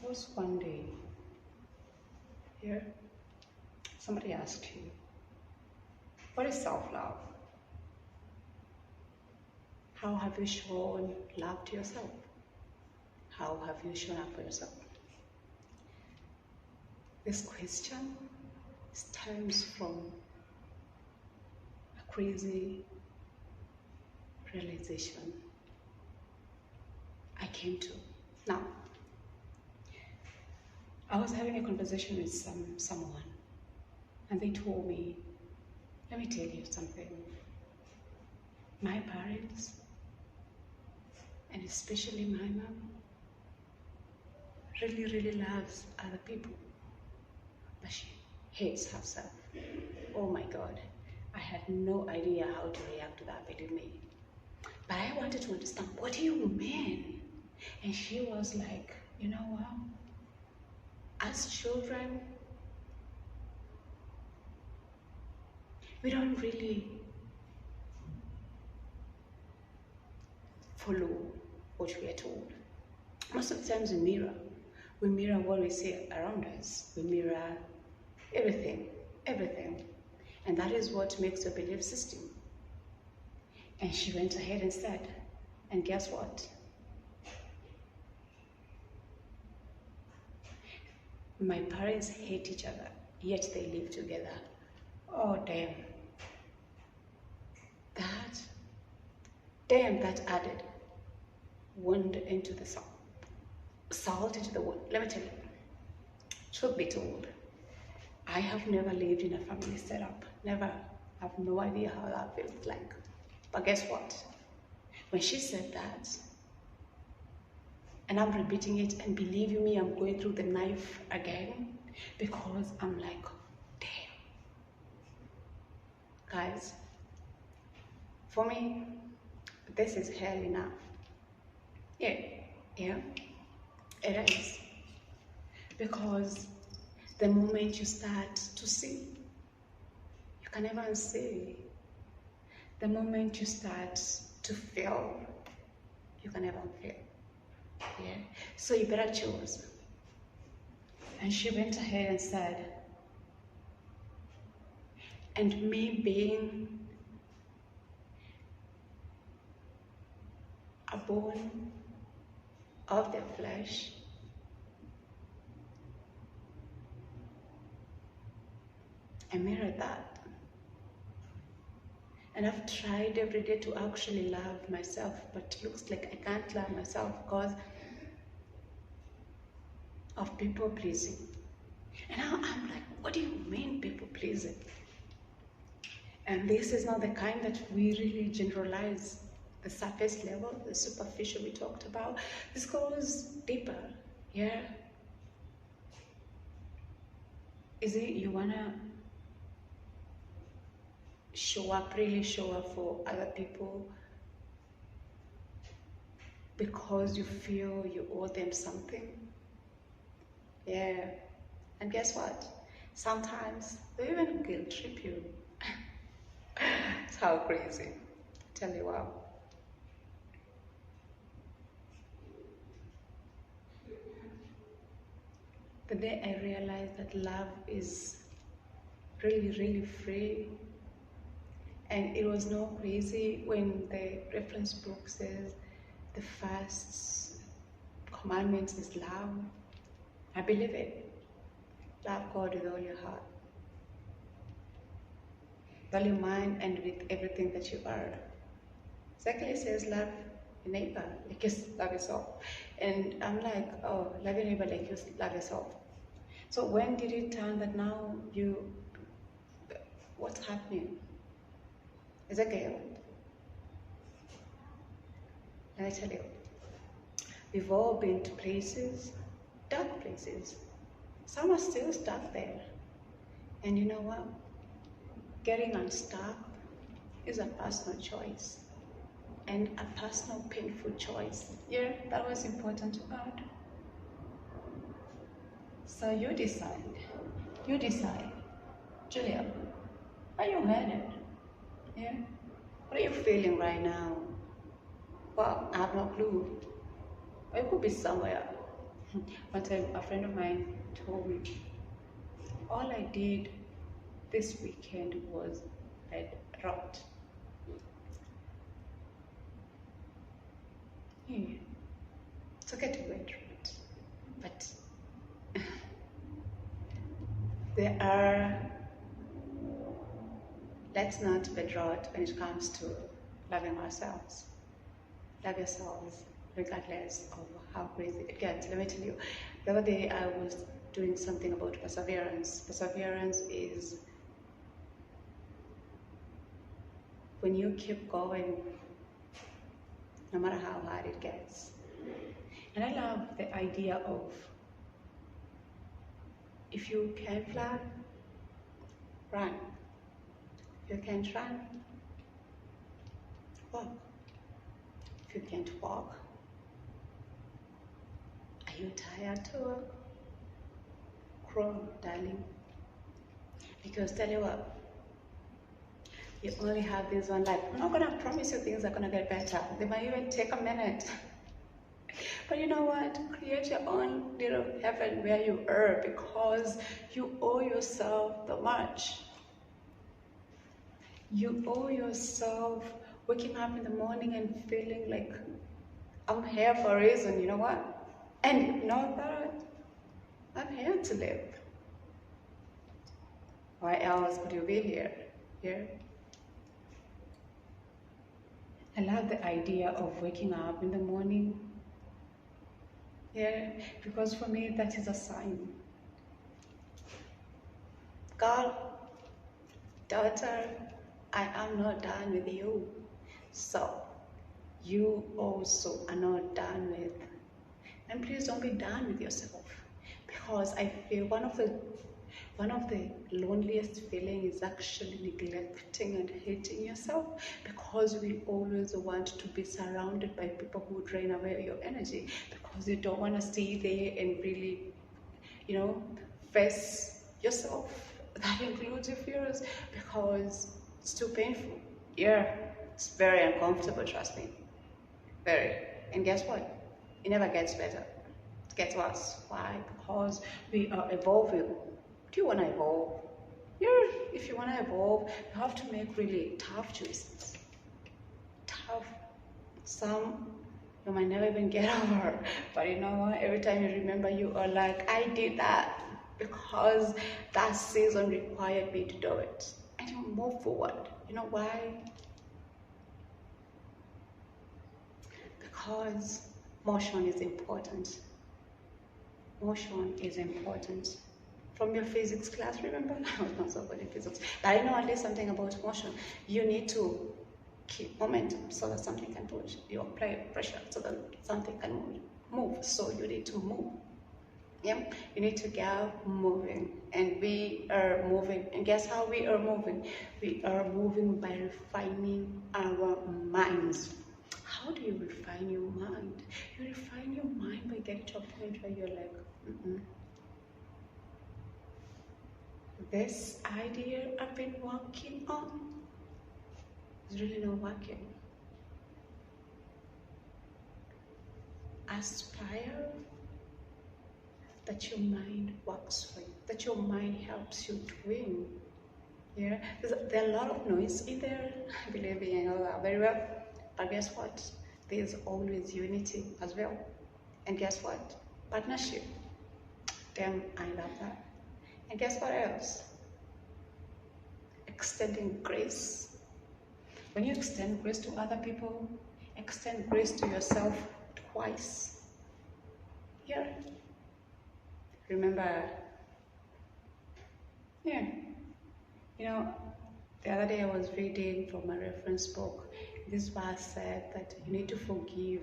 was one day, here, somebody asked you, what is self-love? How have you shown love to yourself? How have you shown up for yourself? This question stems from a crazy realization I came to. Now, I was having a conversation with someone, and they told me, let me tell you something. My parents, and especially my mom, really loves other people, but she hates herself. Oh my God, I had no idea how to react to that, believe me. But I wanted to understand, what do you mean? And she was like, you know what? As children, we don't really follow what we are told. Most of the times we mirror what we see around us. We mirror everything. And that is what makes your belief system. And she went ahead and said, and guess what? My parents hate each other, yet they live together. Oh, damn. That added wind into the salt. Salt into the wound. Let me tell you, truth be told, I have never lived in a family setup. Never. I have no idea how that feels like. But guess what? When she said that, and I'm repeating it, and believe you me, I'm going through the knife again, because I'm like, damn. Guys, for me, this is hell enough. Yeah, it is. Because the moment you start to see, you can never unsee. The moment you start to feel, you can never feel. Yeah. So you better choose. And she went ahead and said, and me being a bone of the flesh, I mirrored that. And I've tried every day to actually love myself, but it looks like I can't love myself because of people pleasing. And now I'm like, what do you mean people pleasing? And this is not the kind that we really generalize, the surface level, the superficial we talked about. This goes deeper, yeah? Is it you wanna really show up for other people because you feel you owe them something? Yeah. And guess what? Sometimes they even guilt trip you. It's how crazy. Tell you what. The day I realized that love is really free, and it was not crazy when the reference book says the first commandment is love. I believe it. Love God with all your heart, with all your mind, and with everything that you are. Secondly, it says love your neighbor like you love yourself. And I'm like, oh, love your neighbor like you love yourself. So when did it turn that now what's happening? Ezekiel, let me tell you, we've all been to places, dark places. Some are still stuck there. And you know what? Getting unstuck is a personal choice, and a personal painful choice. Yeah, that was important to God. So you decide, Julia, are you headed? Yeah? What are you feeling right now? Well, I have no clue. It could be somewhere. One time, a friend of mine told me, all I did this weekend was I wrote. Yeah, it's okay to go through it, but there are, let's not be drought when it comes to loving ourselves. Love yourselves regardless of how crazy it gets. Let me tell you, the other day I was doing something about perseverance. Perseverance is when you keep going no matter how hard it gets. And I love the idea of, if you can't fly, run. If you can't run, walk. If you can't walk, are you tired to walk? Crawl, darling. Because tell you what, you only have this one life. I'm not gonna promise you things are gonna get better. They might even take a minute. But you know what? Create your own little heaven where you are, because you owe yourself the much. You owe yourself waking up in the morning and feeling like, I'm here for a reason, you know what? And you know that I'm here to live. Why else would you be here? I love the idea of waking up in the morning. Yeah, because for me that is a sign. God, daughter, I am not done with you. So you also are not done with. And please don't be done with yourself, because I feel one of the loneliest feelings is actually neglecting and hating yourself, because we always want to be surrounded by people who drain away your energy, because you don't want to stay there and really, face yourself. That includes your fears, because it's too painful. Yeah, it's very uncomfortable, trust me. Very. And guess what? It never gets better. It gets worse. Why? Because we are evolving. Do you want to evolve? Yeah, if you want to evolve, you have to make really tough choices. Tough. Some you might never even get over. But you know what? Every time you remember, you are like, I did that because that season required me to do it. And you move forward. You know why? Because motion is important. Motion is important. From your physics class, remember? I was not so good in physics, but I know at least something about motion. You need to keep momentum so that something can push. You apply pressure so that something can move. So you need to move. Yeah, you need to get moving, and we are moving. And guess how we are moving? We are moving by refining our minds. How do you refine your mind? You refine your mind by getting to a point where you're like, this idea I've been working on is really not working. Aspire that your mind works for you, that your mind helps you to win. Yeah, there are a lot of noise in there. Believe me, I know that very well. But guess what? There's always unity as well. And guess what? Partnership. Damn, I love that. And guess what else? Extending grace. When you extend grace to other people, extend grace to yourself twice. Yeah. Remember, yeah. The other day I was reading from a reference book. This verse said that you need to forgive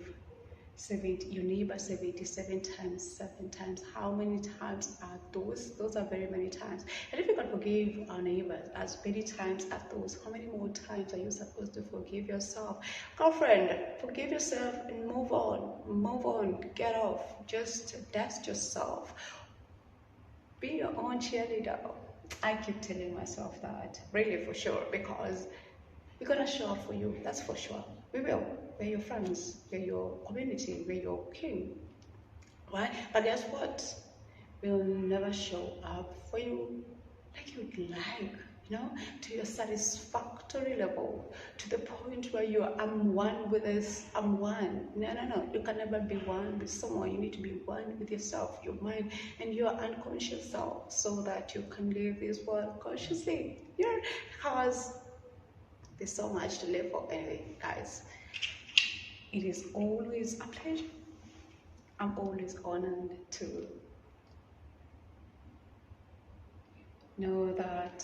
your neighbor 77 times, 7 times. How many times are those? Those are very many times. And if you can forgive our neighbors as many times as those, how many more times are you supposed to forgive yourself? Girlfriend, forgive yourself and move on. Move on. Get off. Just dust yourself. Be your own cheerleader. I keep telling myself that, really, for sure, because we're gonna show up for you, that's for sure. We will. We're your friends, we're your community, we're your king. Why? But guess what? Will never show up for you like you'd like, to your satisfactory level, to the point where I'm one with this, I'm one. No. You can never be one with someone. You need to be one with yourself, your mind, and your unconscious self, so that you can live this world consciously. Yeah, because there's so much to live for. Anyway, guys, it is always a pleasure. I'm always honored to know that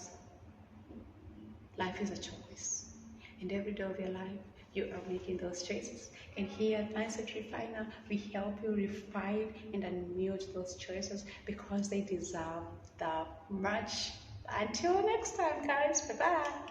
life is a choice, and every day of your life you are making those choices. And here at Mindset Refiner, we help you refine and unmute those choices, because they deserve that much. Until next time, guys, bye bye.